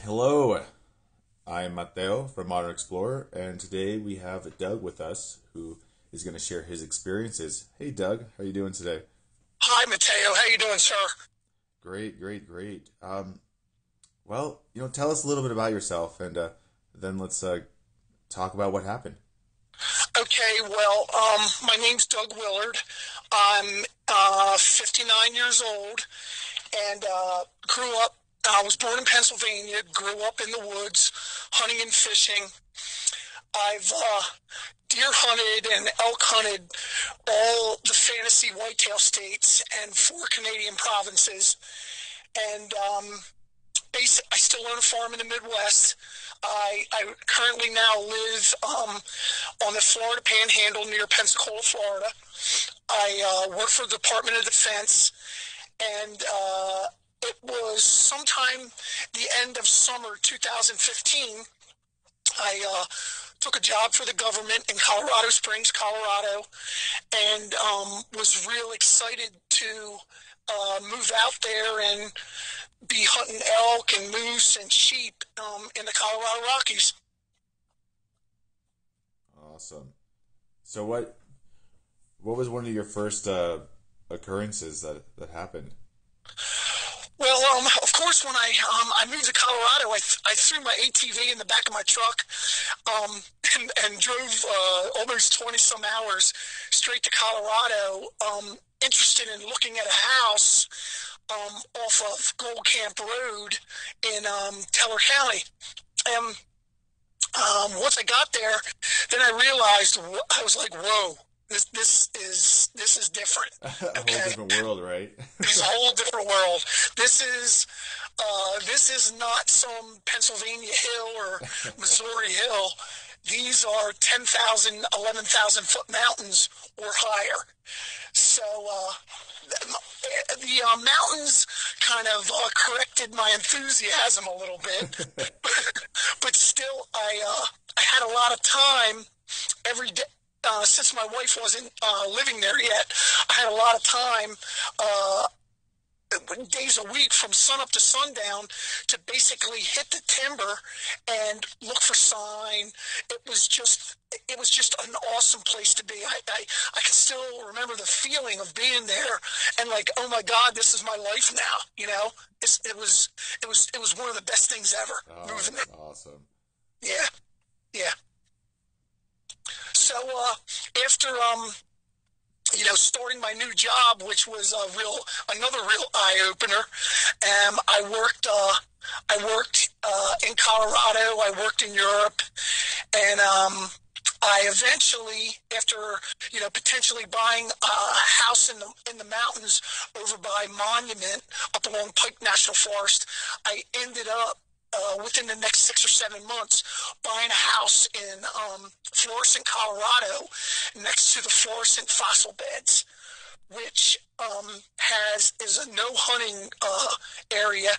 Hello, I'm Mateo from Modern Explorer, and today we have Doug with us, who is going to share his experiences. Hey, Doug, how you doing today? Hi, Mateo. How you doing, sir? Great, great, great. Tell us a little bit about yourself, and then let's talk about what happened. Okay, my name's Doug Willard. I'm 59 years old and grew up. I was born in Pennsylvania, grew up in the woods, hunting and fishing. I've deer hunted and elk hunted all the fantasy whitetail states and four Canadian provinces. And I still own a farm in the Midwest. I currently now live on the Florida Panhandle near Pensacola, Florida. I work for the Department of Defense, and it was sometime the end of summer 2015. I took a job for the government in Colorado Springs, Colorado, and was real excited to move out there and be hunting elk and moose and sheep in the Colorado Rockies. Awesome. So, what was one of your first occurrences that happened? Well, of course, when I moved to Colorado, I threw my ATV in the back of my truck and drove almost 20 some hours straight to Colorado, interested in looking at a house off of Gold Camp Road in Teller County. And once I got there, then I realized I was like, "Whoa, this is different." A whole Okay, different world, right? this is a whole different world. This is not some Pennsylvania hill or Missouri hill. These are 10,000, 11,000 foot mountains or higher. So the mountains kind of corrected my enthusiasm a little bit, but still, I had a lot of time every day. Since my wife wasn't living there yet, I had a lot of time, days a week from sun up to sundown, to basically hit the timber and look for sign. It was just an awesome place to be. I can still remember the feeling of being there and like, oh my God, this is my life now. It was one of the best things ever Oh, moving that's there. awesome. Yeah, yeah. So after starting my new job, which was another real eye opener. I worked in Colorado. I worked in Europe, and I eventually, after potentially buying a house in the mountains over by Monument, up along Pike National Forest, I ended up within the next 6 or 7 months, buying a house in Florissant, Colorado, next to the Florissant fossil beds, which is a no hunting area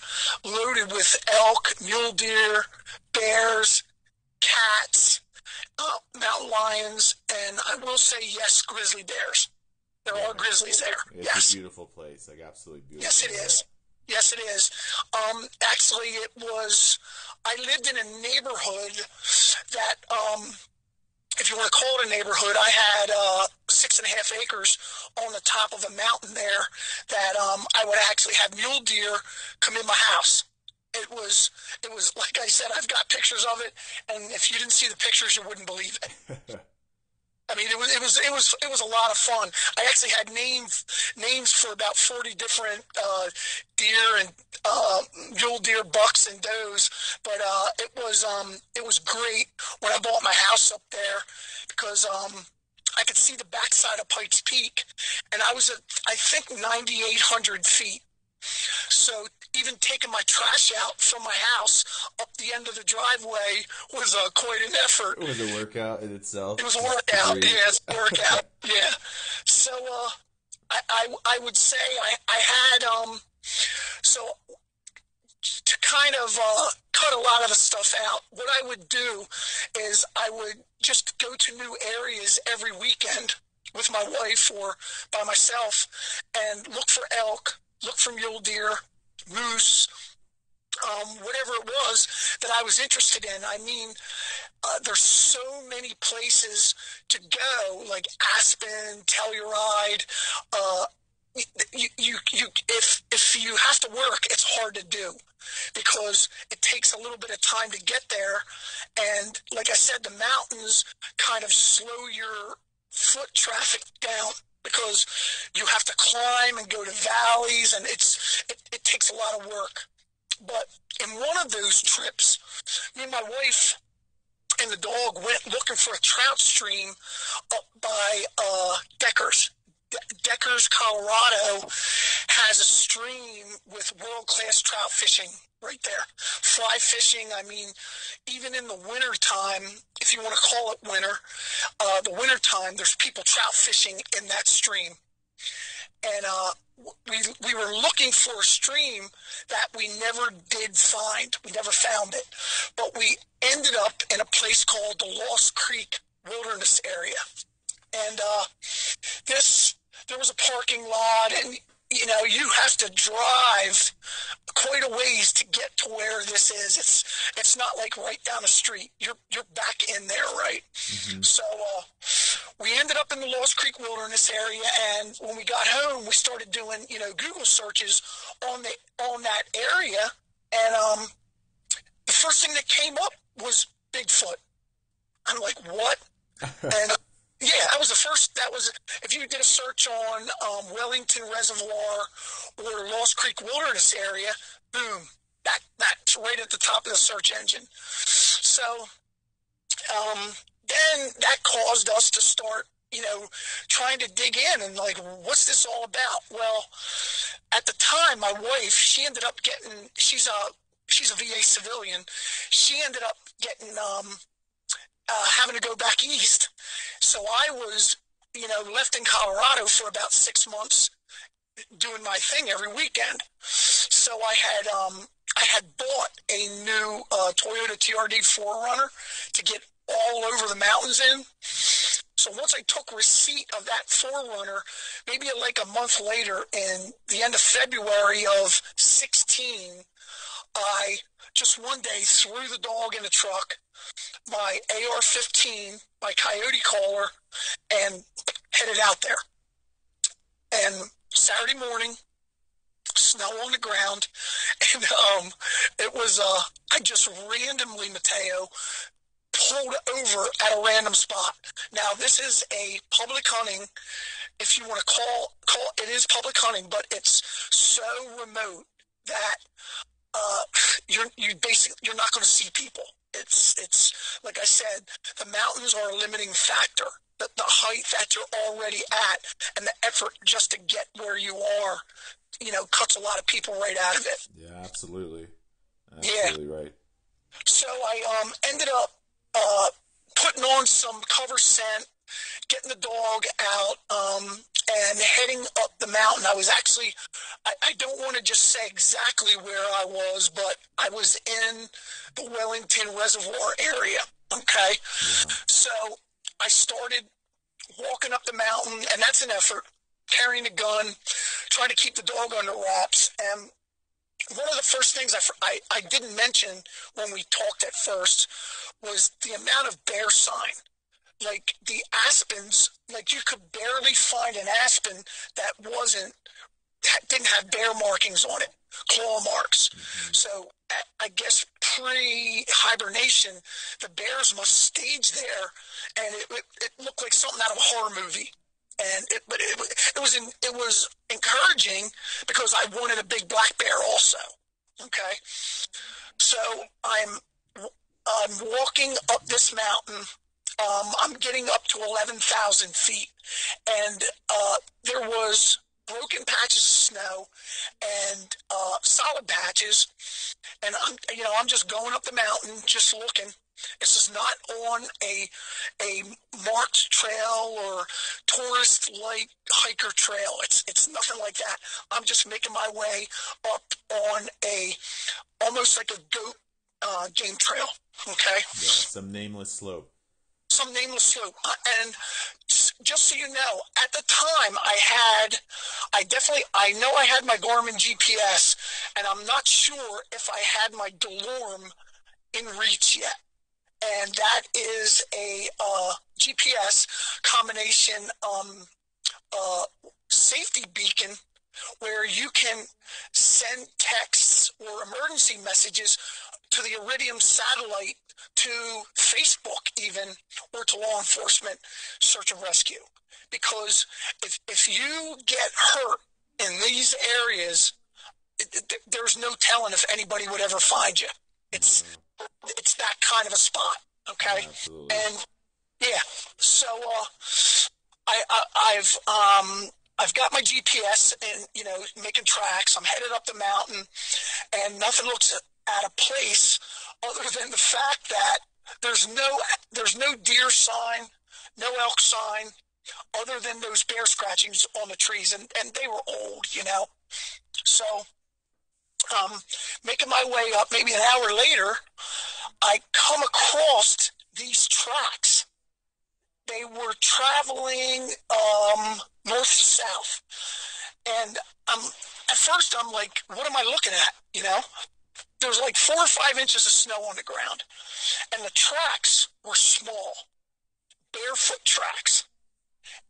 loaded with elk, mule deer, bears, cats, mountain lions, and I will say yes, grizzly bears. There Yeah, are grizzlies there. it's a Yes. beautiful place, like absolutely Yes, beautiful. it Yeah. is. Yes, it is. Actually, it was. I lived in a neighborhood that, if you want to call it a neighborhood, I had 6.5 acres on the top of a mountain there that I would actually have mule deer come in my house. It was like I said, I've got pictures of it, and if you didn't see the pictures, you wouldn't believe it. I mean, it was a lot of fun. I actually had names for about 40 different deer and mule deer, bucks, and does. But it was great when I bought my house up there because I could see the backside of Pikes Peak, and I was at, I think, 9,800 feet. So even taking my trash out from my house up the end of the driveway was quite an effort. It was a workout in It itself, was a just to workout. breathe. Yeah, it's a workout. Yeah. So I would say I had so to kind of cut a lot of the stuff out. What I would do is I would just go to new areas every weekend with my wife or by myself and look for elk, look for mule deer, moose, whatever it was that I was interested in. I mean, there's so many places to go, like Aspen, Telluride. If you have to work, it's hard to do because it takes a little bit of time to get there. And like I said, the mountains kind of slow your foot traffic down because you have to climb and go to valleys, and it takes a lot of work. But in one of those trips, me and my wife and the dog went looking for a trout stream up by Deckers. Deckers, Colorado has a stream with world-class trout fishing right there. Fly fishing, I mean, even in the winter time, if you want to call it winter, the winter time, there's people trout fishing in that stream. And we were looking for a stream that we never did find. We never found it. But we ended up in a place called the Lost Creek Wilderness Area. And there was a parking lot, and you have to drive quite a ways to get to where this is. It's not like right down the street. You're back in there, right? Mm-hmm. So we ended up in the Lost Creek Wilderness Area, and when we got home, we started doing Google searches on that area, and the first thing that came up was Bigfoot. I'm like, what? And yeah, that was the first. That was, if you did a search on Wellington Reservoir or Lost Creek Wilderness Area, boom, that's right at the top of the search engine. So then that caused us to start, trying to dig in and like, what's this all about? Well, at the time, my wife, she ended up getting. She's a VA civilian. She ended up getting having to go back east. So I was, left in Colorado for about 6 months doing my thing every weekend. So I had bought a new Toyota TRD 4Runner to get all over the mountains in. So once I took receipt of that 4Runner, maybe like a month later, in the end of February of 16, I just one day threw the dog in the truck, my AR-15, my coyote collar, and headed out there. And Saturday morning, snow on the ground, and it was I just randomly, Mateo, pulled over at a random spot. Now this is a public hunting, if you want to call it is public hunting, but it's so remote that you're not going to see people. It's like I said, the mountains are a limiting factor. The height that you're already at and the effort just to get where you are, cuts a lot of people right out of it. Yeah, absolutely. Yeah. Right. So I ended up putting on some cover scent, getting the dog out, and heading up the mountain. I was actually, I don't want to just say exactly where I was, but I was in the Wellington Reservoir area, okay? Yeah. So I started walking up the mountain, and that's an effort, carrying a gun, trying to keep the dog under wraps. And one of the first things I didn't mention when we talked at first was the amount of bear sign. Like the aspens, like you could barely find an aspen that didn't have bear markings on it, claw marks. Mm-hmm. So I guess pre-hibernation, the bears must stage there, and it looked like something out of a horror movie. And it was encouraging because I wanted a big black bear also. Okay, so I'm walking up this mountain. I'm getting up to 11,000 feet, and there was broken patches of snow and solid patches, and I'm just going up the mountain, just looking. This is not on a marked trail or tourist-like hiker trail. It's nothing like that. I'm just making my way up on almost like a goat game trail. Okay. Yeah, some nameless slope. And just so you know, at the time I know I had my Garmin GPS, and I'm not sure if I had my DeLorme in reach yet. And that is a GPS combination safety beacon where you can send texts or emergency messages to the Iridium satellite, to Facebook even, or to law enforcement search and rescue. Because if you get hurt in these areas, there's no telling if anybody would ever find you. It's that kind of a spot, okay? Absolutely. And yeah, so I've got my GPS and making tracks. I'm headed up the mountain, and nothing looks out of place other than the fact that there's no deer sign, no elk sign, other than those bear scratchings on the trees, and they were old, So, making my way up, maybe an hour later, I come across these tracks. They were traveling north to south, and at first I'm like, what am I looking at? There's like 4 or 5 inches of snow on the ground, and the tracks were small, barefoot tracks,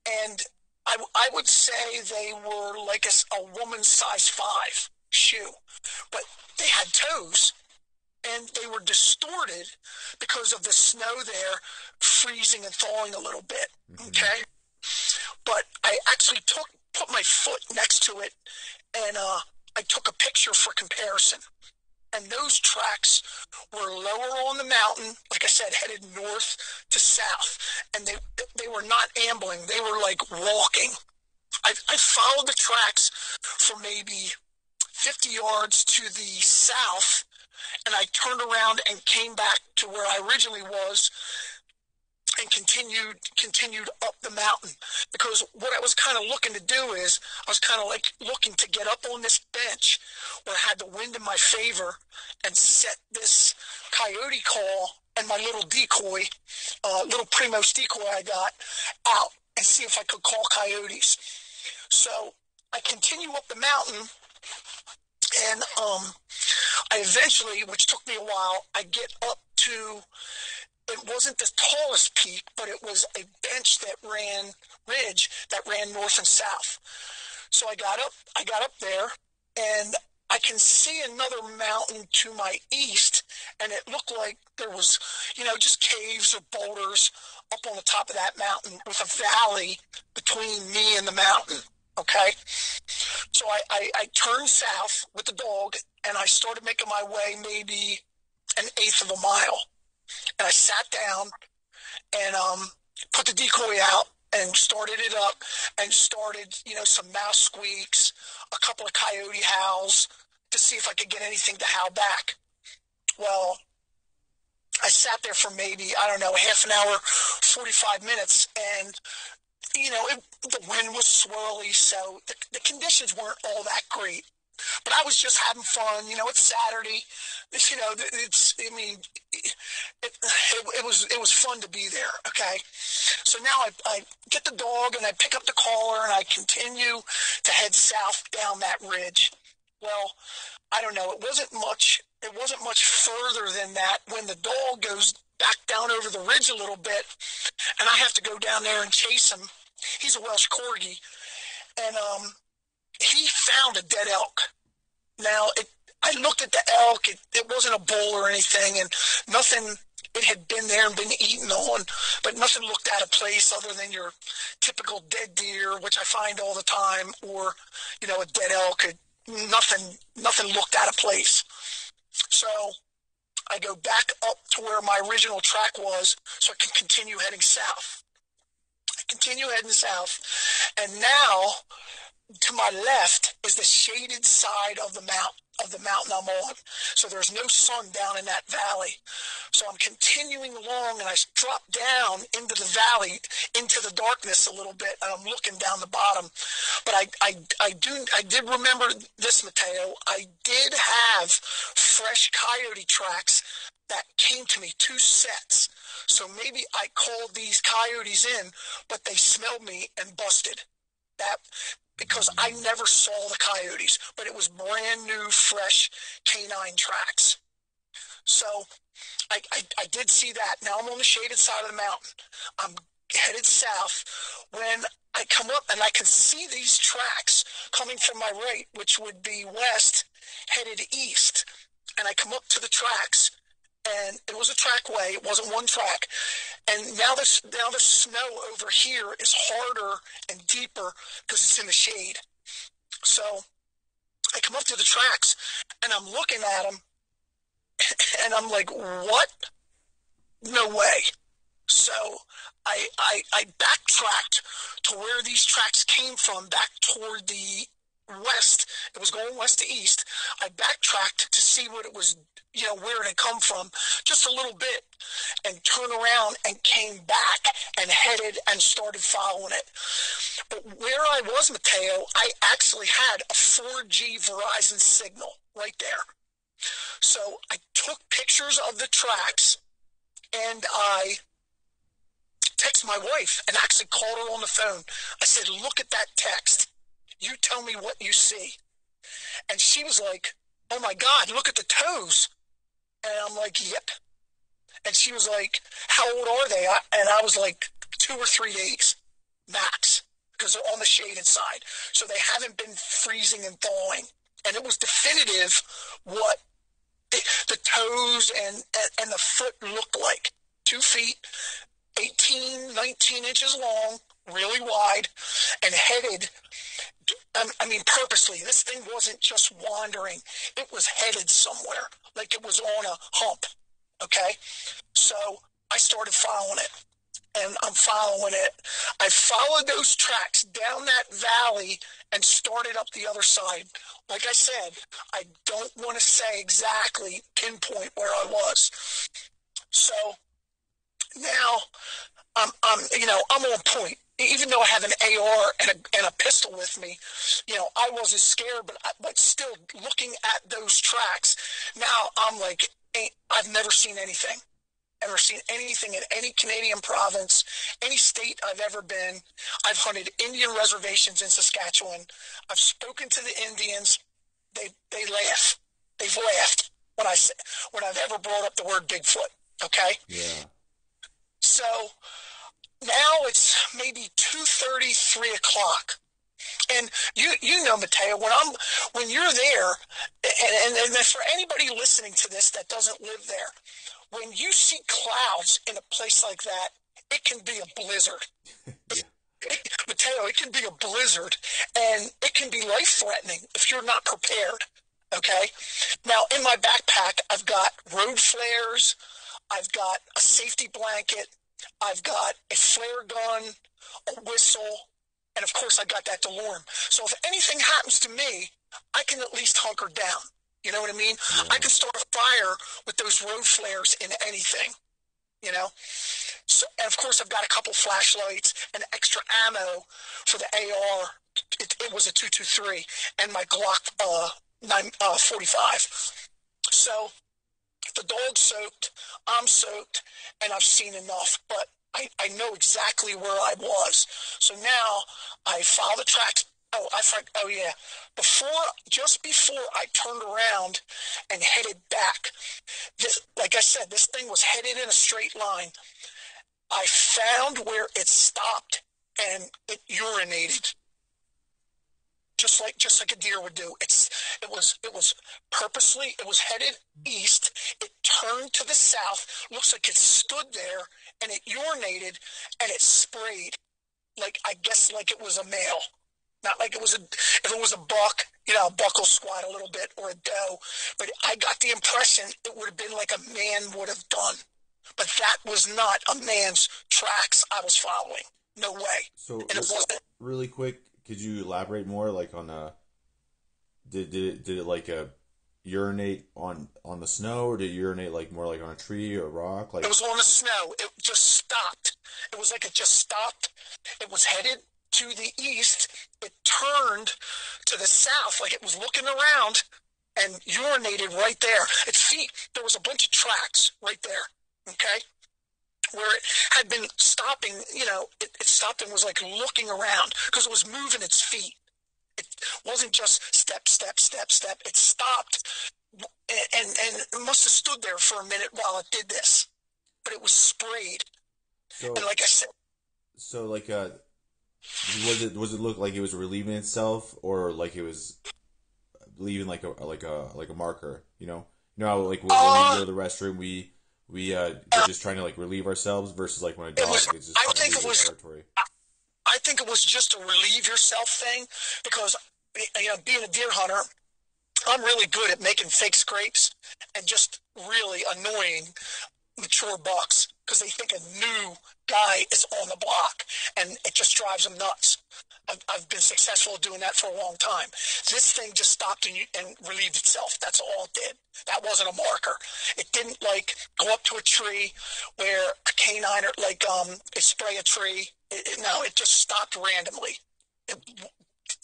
and I would say they were like a woman's size 5 shoe, but they had toes, and they were distorted because of the snow there freezing and thawing a little bit, okay? But I actually put my foot next to it, and I took a picture for comparison. And those tracks were lower on the mountain, like I said, headed north to south. And they were not ambling. They were like walking. I followed the tracks for maybe 50 yards to the south, and I turned around and came back to where I originally was and continued up the mountain. Because what I was kind of looking to do is, I was kind of like looking to get up on this bench where I had the wind in my favor and set this coyote call and my little decoy, little Primos decoy I got, out and see if I could call coyotes. So I continue up the mountain, and I eventually, which took me a while, I get up to, it wasn't the tallest peak, but it was a ridge that ran north and south. So I got up there, and I can see another mountain to my east, and it looked like there was, just caves or boulders up on the top of that mountain with a valley between me and the mountain, okay? So I turned south with the dog, and I started making my way maybe 1/8 of a mile. And I sat down and put the decoy out and started it up and started, some mouse squeaks, a couple of coyote howls to see if I could get anything to howl back. Well, I sat there for maybe, I don't know, half an hour, 45 minutes, and the wind was swirly, so the conditions weren't all that great. But I was just having fun. It's Saturday. It was fun to be there. Okay. So now I get the dog and I pick up the collar and I continue to head south down that ridge. Well, I don't know. It wasn't much further than that when the dog goes back down over the ridge a little bit, and I have to go down there and chase him. He's a Welsh Corgi, and he found a dead elk. Now, I looked at the elk. It wasn't a bull or anything, and nothing. It had been there and been eaten on, but nothing looked out of place other than your typical dead deer, which I find all the time, or a dead elk. Nothing looked out of place. So I go back up to where my original track was, so I can continue heading south. And now to my left is the shaded side of the mountain I'm on. So there's no sun down in that valley. So I'm continuing along, and I drop down into the valley, into the darkness a little bit, and I'm looking down the bottom. But I did remember this, Mateo. I did have fresh coyote tracks that came to me, 2 sets. So maybe I called these coyotes in, but they smelled me and busted. because I never saw the coyotes, but it was brand new, fresh canine tracks. So I did see that. Now I'm on the shaded side of the mountain. I'm headed south when I come up and I can see these tracks coming from my right, which would be west, headed east. And I come up to the tracks, and it was a trackway. It wasn't one track. And now the snow over here is harder and deeper because it's in the shade. So I come up to the tracks, and I'm looking at them, and I'm like, what? No way. So I backtracked to where these tracks came from, back toward the west. It was going west to east. I backtracked to see what it was, where it had come from, just a little bit, and turned around and came back and headed and started following it. But where I was, Mateo, I actually had a 4G Verizon signal right there. So I took pictures of the tracks, and I texted my wife and actually called her on the phone. I said, look at that text. You tell me what you see. And she was like, oh my God, look at the toes. And I'm like, yep. And she was like, how old are they? And I was like, 2 or 3 days max, because they're on the shaded side. So they haven't been freezing and thawing. And it was definitive what the toes and the foot looked like. 2 feet, 18, 19 inches long, really wide, and headed, purposely. This thing wasn't just wandering. It was headed somewhere, like it was on a hump, okay? So I started following it, and I'm following it. I followed those tracks down that valley and started up the other side. Like I said, I don't want to say exactly pinpoint where I was. So now I'm on point. Even though I have an AR and a pistol with me, I wasn't scared, but still looking at those tracks, now I'm like, I've never seen anything. Ever seen anything in any Canadian province, any state I've ever been. I've hunted Indian reservations in Saskatchewan. I've spoken to the Indians. They laugh. They've laughed when I've ever brought up the word Bigfoot. Okay. Yeah. So now it's maybe 2:30, 3 o'clock. And you know, Mateo, when you're there, and for anybody listening to this that doesn't live there, when you see clouds in a place like that, it can be a blizzard. Yeah. Mateo, it can be a blizzard, and it can be life-threatening if you're not prepared, okay? Now, in my backpack, I've got road flares, I've got a safety blanket, I've got a flare gun, a whistle, and of course I got that DeLorme. So if anything happens to me, I can at least hunker down. You know what I mean? Yeah. I can start a fire with those road flares in anything, So, and of course I've got a couple flashlights and extra ammo for the AR. It was a 223 and my Glock 45. So the dog's soaked, I'm soaked, and I've seen enough, but I know exactly where I was. So now I follow the tracks. Oh yeah. Just before I turned around and headed back, like I said, this thing was headed in a straight line. I found where it stopped and it urinated, just like a deer would do. It was purposely. It was headed east. It turned to the south. Looks like it stood there and it urinated and it sprayed, like I guess like it was a male. Not like if it was a buck, a buck will squat a little bit, or a doe. But I got the impression it would have been like a man would have done. But that was not a man's tracks I was following. No way. So, and it wasn't. Really quick, could you elaborate more, like on did it like urinate on the snow, or did it urinate like more like on a tree or a rock? Like it was on the snow. It just stopped. It was like it just stopped. It was headed to the east. It turned to the south, like it was looking around, and urinated right there. Its feet, there was a bunch of tracks right there, okay? Where it had been stopping, it stopped and was like looking around because it was moving its feet, It wasn't just step, step, step, step. It stopped, and it must have stood there for a minute while it did this. But it was sprayed, and So like I said, so like was it look like it was relieving itself, or like it was leaving like a marker? You know how like when we go to the restroom, we're just trying to like relieve ourselves versus like when a it dog was. is just I trying to think leave it their was. territory. I think it was just a relieve yourself thing because, being a deer hunter, I'm really good at making fake scrapes and just really annoying mature bucks because they think a new guy is on the block and it just drives them nuts. I've been successful at doing that for a long time. This thing just stopped and relieved itself. That's all it did. That wasn't a marker. It didn't like go up to a tree where a canine or like it spray a tree. No, it just stopped randomly. It,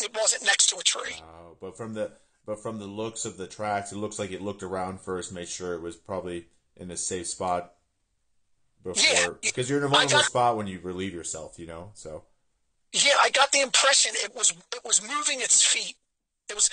it wasn't next to a tree. But from the looks of the tracks, it looks like it looked around first, made sure it was probably in a safe spot Yeah, before, because you're in a I vulnerable got spot when you relieve yourself, so yeah, I got the impression it was moving its feet. It was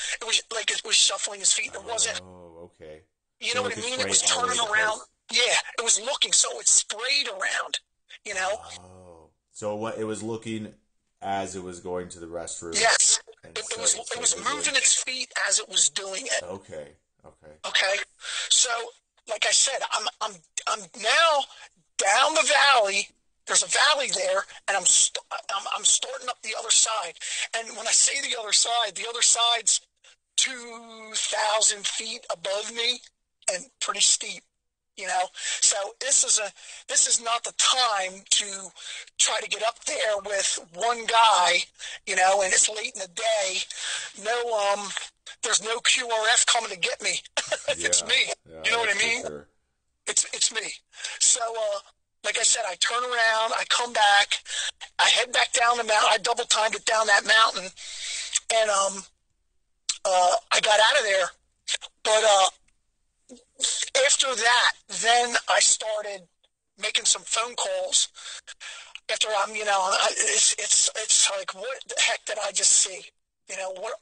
like it was shuffling its feet. It wasn't. oh, okay. You know So it what I could mean? It spray was all over turning the around. place. Yeah, it was looking, so it sprayed around. You know? Oh, so what it was looking as it was going to the restroom, Yes. and It was so it was it moving was its feet as it was doing it. okay, okay. Okay. So, like I said, I'm now down the valley. There's a valley there, and I'm starting up the other side. And when I say the other side's 2,000 feet above me, and pretty steep. So this is not the time to try to get up there with one guy, and it's late in the day. No, there's no QRF coming to get me. It's Yeah, me. yeah, You know what that's I for mean? sure. It's me. So like I said, I turn around, I come back, I head back down the mountain. I double timed it down that mountain, and I got out of there. But after that, then I started making some phone calls. After it's like, what the heck did I just see? What?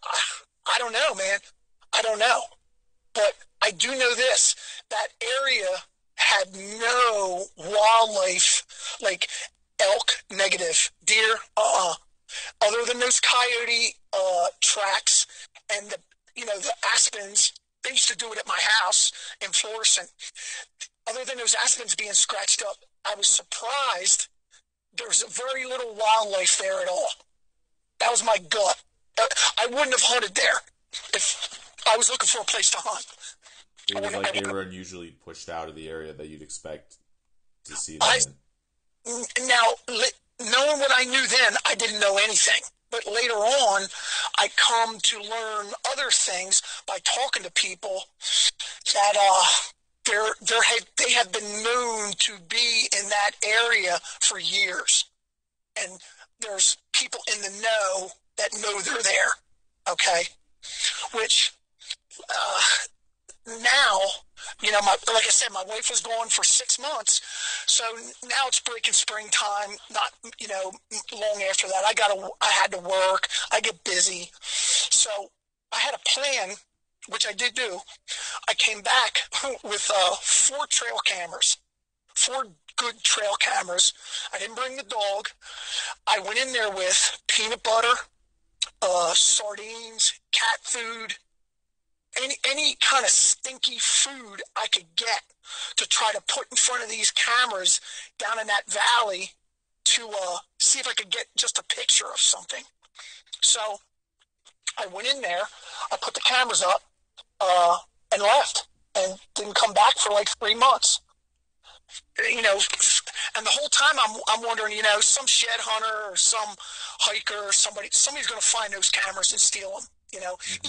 I don't know, man. I don't know. But I do know this: that area had no wildlife, like elk, negative, deer, other than those coyote tracks and the aspens. They used to do it at my house in Florissant. Other than those aspens being scratched up, I was surprised there was very little wildlife there at all. That was my gut. I wouldn't have hunted there if I was looking for a place to hunt. It was like they were unusually pushed out of the area that you'd expect to see them I in. now knowing what I knew then, I didn't know anything. But later on, I come to learn other things by talking to people that they have been known to be in that area for years, and there's people in the know that know they're there. Okay, which now, like I said, my wife was gone for 6 months, so now it's breaking springtime. Not, long after that, I had to work. I get busy, so I had a plan, which I did do. I came back with 4 trail cameras, 4 good trail cameras. I didn't bring the dog. I went in there with peanut butter, sardines, cat food, any kind of stinky food I could get to try to put in front of these cameras down in that valley to see if I could get just a picture of something. So I went in there, I put the cameras up, and left, and didn't come back for like 3 months. And the whole time I'm wondering, some shed hunter or some hiker or somebody's going to find those cameras and steal them.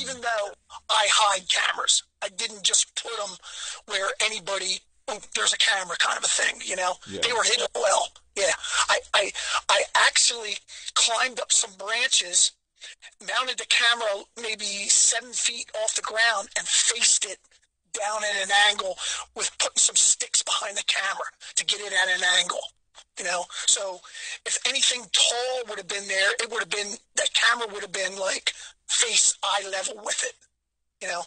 Even though I hide cameras, I didn't just put them where anybody, there's a camera kind of a thing. Yeah. They were hidden well. Yeah, I actually climbed up some branches, mounted the camera maybe 7 feet off the ground, and faced it down at an angle with putting some sticks behind the camera to get it at an angle. So if anything tall would have been there, it would have been, that camera would have been like face eye level with it, you know.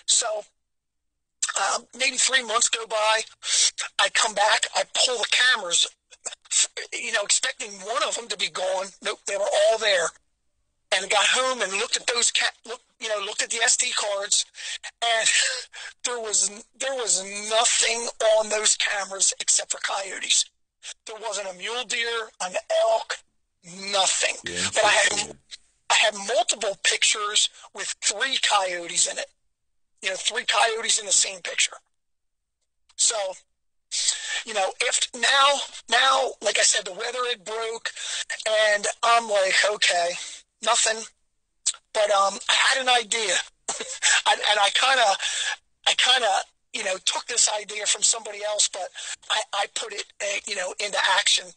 So maybe 3 months go by. I come back. I pull the cameras, expecting one of them to be gone. Nope, they were all there. And got home and looked at those looked at the SD cards, and there was nothing on those cameras except for coyotes. There wasn't a mule deer, an elk, nothing. But I had multiple pictures with 3 coyotes in it. 3 coyotes in the same picture. So, if now, like I said, the weather had broke, and I'm like, okay, nothing. But I had an idea, and I kind of took this idea from somebody else, but I put it into action.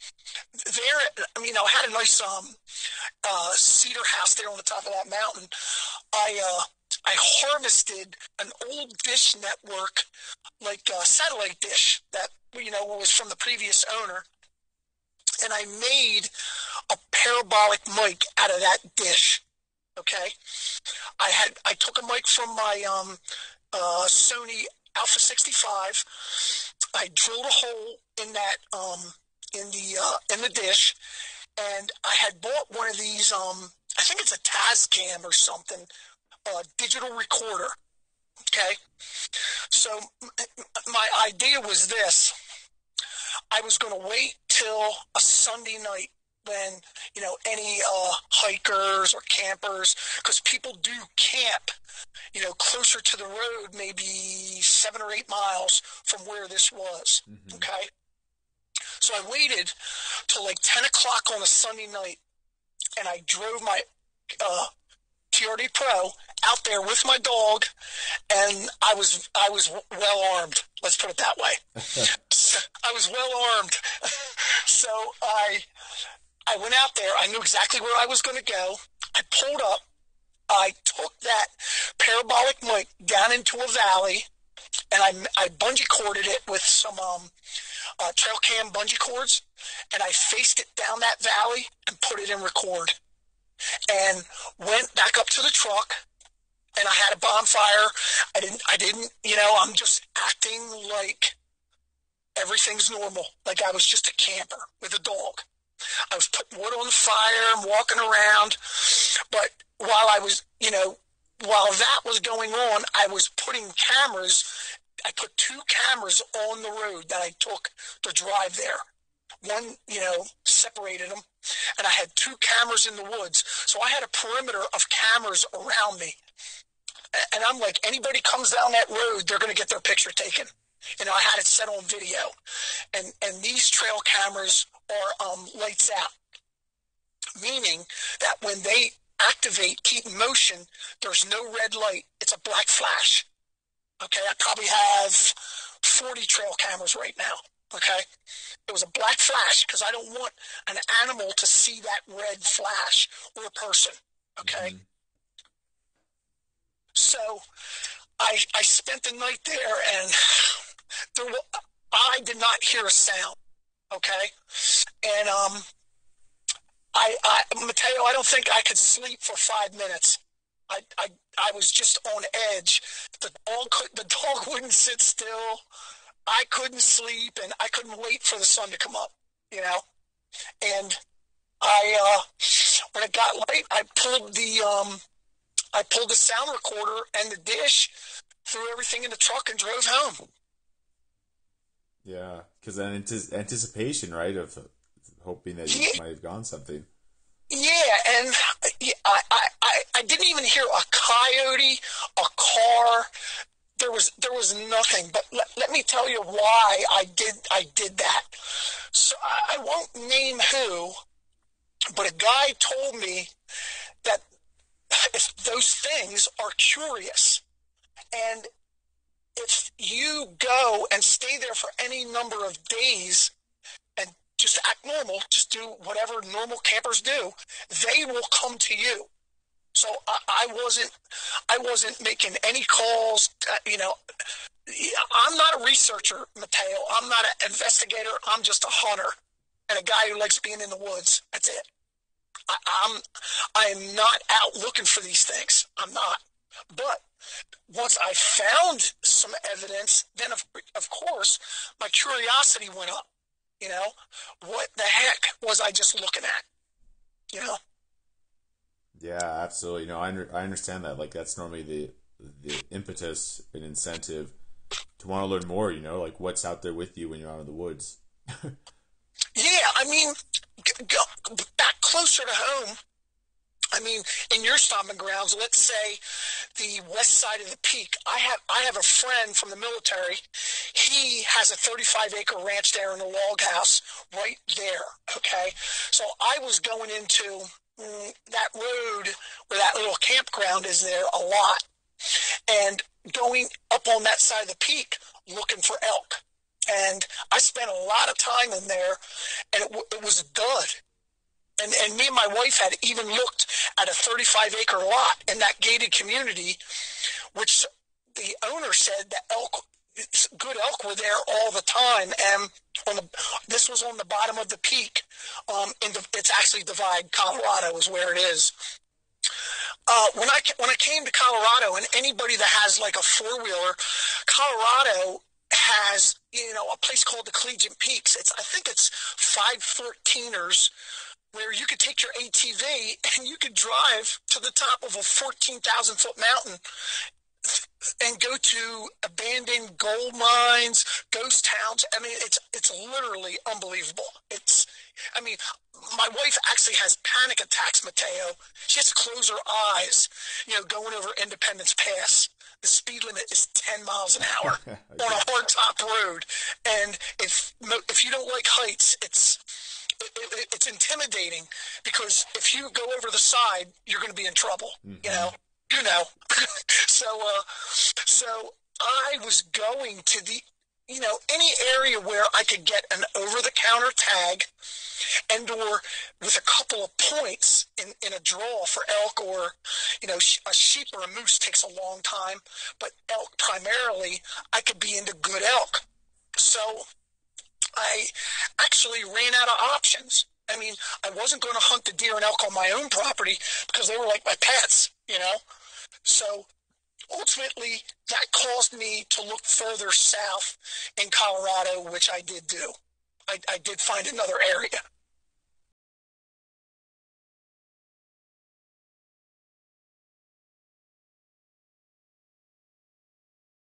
There, I had a nice cedar house there on the top of that mountain. I harvested an old dish network, like a satellite dish that was from the previous owner, and I made a parabolic mic out of that dish. Okay, I took a mic from my Sony Alpha 65. I drilled a hole in that in the dish, and I had bought one of these. I think it's a Tascam or something, digital recorder. Okay, so my idea was this: I was going to wait till a Sunday night when any hikers or campers, because people do camp closer to the road, maybe 7 or 8 miles from where this was. Mm-hmm. Okay, so I waited till like 10 o'clock on a Sunday night, and I drove my TRD Pro out there with my dog, and I was well armed. Let's put it that way. So I was well armed. So I went out there. I knew exactly where I was going to go. I pulled up. I took that parabolic mic down into a valley, and I bungee corded it with some trail cam bungee cords, and I faced it down that valley and put it in record. And went back up to the truck, and I had a bonfire. I didn't, I'm just acting like everything's normal, like I was just a camper with a dog. I was putting wood on the fire and walking around, but while I was, while that was going on, I was putting cameras. I put 2 cameras on the road that I took to drive there. One, separated them, and I had 2 cameras in the woods. So I had a perimeter of cameras around me. And I'm like, anybody comes down that road, they're going to get their picture taken. I had it set on video. And these trail cameras are lights out, meaning that when they activate, keep in motion, there's no red light. It's a black flash. Okay, I probably have 40 trail cameras right now. Okay, it was a black flash because I don't want an animal to see that red flash, or a person. Okay, mm-hmm. So I spent the night there, and I did not hear a sound. Okay, and Mateo, I don't think I could sleep for 5 minutes. I was just on edge. The dog wouldn't sit still. I couldn't sleep, and I couldn't wait for the sun to come up, And when it got late, I pulled the sound recorder and the dish, threw everything in the truck, and drove home. Yeah, because anticipation, right, of hoping that you might have gone something. Yeah, and I didn't even hear a coyote, a car. There was nothing. But let me tell you why I did that. So I won't name who, but a guy told me that if those things are curious, and if you go and stay there for any number of days and just act normal, just do whatever normal campers do, they will come to you. So I wasn't making any calls. I'm not a researcher, Mateo. I'm not an investigator. I'm just a hunter and a guy who likes being in the woods. That's it. I'm I am not out looking for these things. I'm not. But once I found some evidence, then of course my curiosity went up. You know, what the heck was I just looking at? You know. Yeah, absolutely. I understand that. Like that's normally the impetus and incentive to want to learn more. Like what's out there with you when you're out in the woods. Yeah, I mean, back closer to home. I mean, in your stomping grounds, let's say the west side of the peak. I have a friend from the military. He has a 35-acre ranch there in a log house right there. Okay, so I was going into that road where that little campground is there a lot, and going up on that side of the peak looking for elk. And I spent a lot of time in there, and it was a dud. And me and my wife had even looked at a 35-acre lot in that gated community, which the owner said that good elk were there all the time. And this was on the bottom of the peak. It's actually Divide, Colorado, is where it is. When I came to Colorado, and anybody that has like a four-wheeler, Colorado has a place called the Collegiate Peaks. I think it's 514ers where you could take your ATV and you could drive to the top of a 14,000-foot mountain and go to abandoned gold mines, ghost towns. I mean, it's literally unbelievable. I mean, my wife actually has panic attacks, Mateo. She has to close her eyes, going over Independence Pass. The speed limit is 10 miles an hour on a hard-top road. And if you don't like heights, it's intimidating, because if you go over the side, you're going to be in trouble. Mm-hmm. So I was going to any area where I could get an over-the-counter tag, and or with a couple of points in a draw for elk, or a sheep or a moose takes a long time, but elk primarily, I could be into good elk. So I actually ran out of options. I mean, I wasn't going to hunt the deer and elk on my own property because they were like my pets. So ultimately, that caused me to look further south in Colorado, which I did do. I did find another area.